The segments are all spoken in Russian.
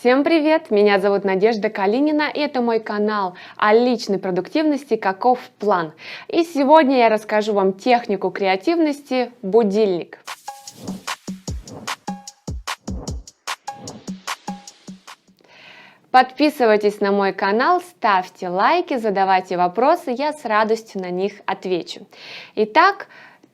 Всем привет! Меня зовут Надежда Калинина, и это мой канал о личной продуктивности «Каков план?». И сегодня я расскажу вам технику креативности «Будильник». Подписывайтесь на мой канал, ставьте лайки, задавайте вопросы, я с радостью на них отвечу. Итак,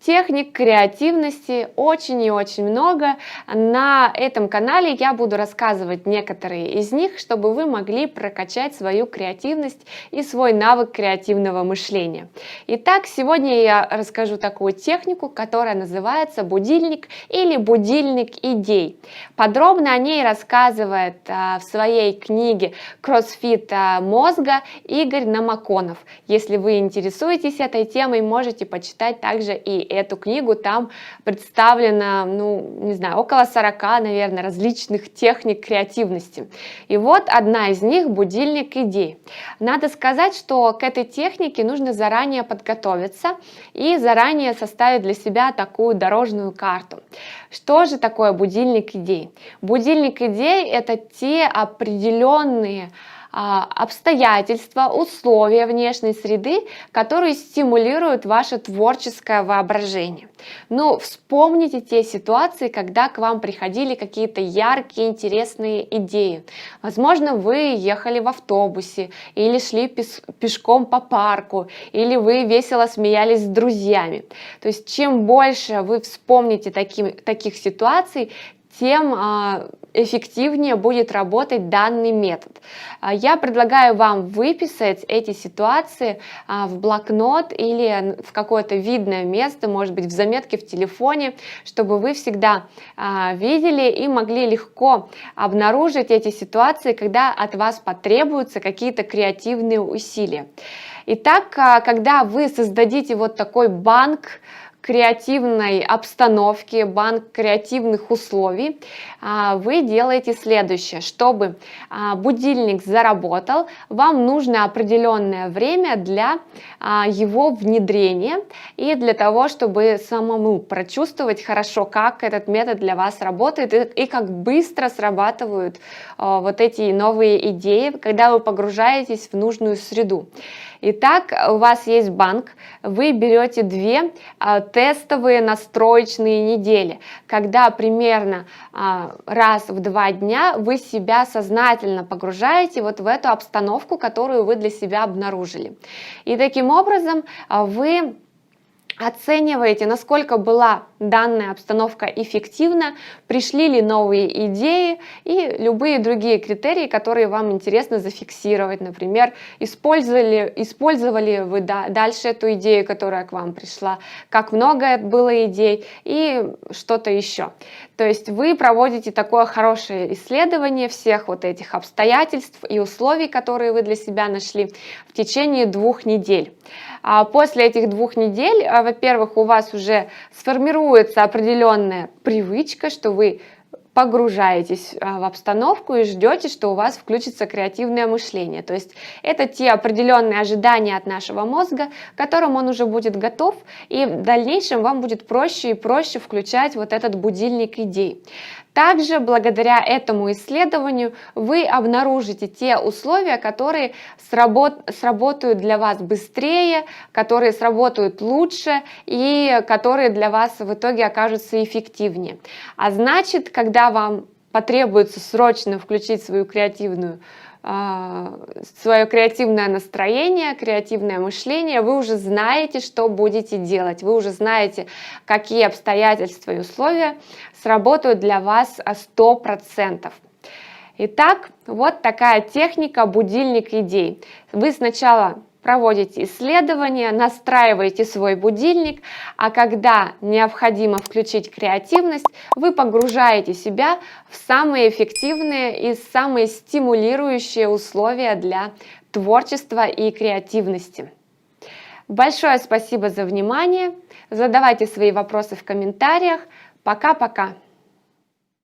техник креативности очень и очень много. На этом канале я буду рассказывать некоторые из них, чтобы вы могли прокачать свою креативность и свой навык креативного мышления. Итак, сегодня я расскажу такую технику, которая называется будильник или будильник идей. Подробно о ней рассказывает в своей книге «Кроссфит мозга» Игорь Намаконов. Если вы интересуетесь этой темой, можете почитать также и эту книгу. Там представлено, не знаю, около 40, наверное, различных техник креативности. И вот одна из них — будильник идей. Надо сказать, что к этой технике нужно заранее подготовиться и заранее составить для себя такую дорожную карту. Что же такое будильник идей? Будильник идей — это те определенные обстоятельства, условия внешней среды, которые стимулируют ваше творческое воображение. Вспомните те ситуации, когда к вам приходили какие-то яркие, интересные идеи. Возможно, вы ехали в автобусе, или шли пешком по парку, или вы весело смеялись с друзьями. То есть, чем больше вы вспомните таких ситуаций, тем эффективнее будет работать данный метод. Я предлагаю вам выписать эти ситуации в блокнот или в какое-то видное место, может быть, в заметке в телефоне, чтобы вы всегда видели и могли легко обнаружить эти ситуации, когда от вас потребуются какие-то креативные усилия. Итак, когда вы создадите вот такой банк креативной обстановки, банк креативных условий, вы делаете следующее. Чтобы будильник заработал, вам нужно определенное время для его внедрения и для того, чтобы самому прочувствовать хорошо, как этот метод для вас работает и как быстро срабатывают вот эти новые идеи, когда вы погружаетесь в нужную среду. Итак, у вас есть банк, вы берете 2 тестовые настроечные недели, когда примерно раз в 2 дня вы себя сознательно погружаете вот в эту обстановку, которую вы для себя обнаружили. И таким образом вы оцениваете, насколько была данная обстановка эффективна, пришли ли новые идеи и любые другие критерии, которые вам интересно зафиксировать. Например, использовали вы дальше эту идею, которая к вам пришла, как много было идей и что-то еще. То есть вы проводите такое хорошее исследование всех вот этих обстоятельств и условий, которые вы для себя нашли, в течение 2 недель. После этих 2 недель, во-первых, у вас уже сформируется определенная привычка, что вы погружаетесь в обстановку и ждете, что у вас включится креативное мышление. То есть это те определенные ожидания от нашего мозга, к которым он уже будет готов, и в дальнейшем вам будет проще и проще включать вот этот будильник идей. Также благодаря этому исследованию вы обнаружите те условия, которые сработают для вас быстрее, которые сработают лучше и которые для вас в итоге окажутся эффективнее. А значит, когда вам потребуется срочно включить свое креативное настроение, креативное мышление, вы уже знаете, что будете делать, вы уже знаете, какие обстоятельства и условия сработают для вас 100%. Итак, вот такая техника будильник идей. Вы сначала проводите исследования, настраиваете свой будильник, а когда необходимо включить креативность, вы погружаете себя в самые эффективные и самые стимулирующие условия для творчества и креативности. Большое спасибо за внимание. Задавайте свои вопросы в комментариях. Пока-пока!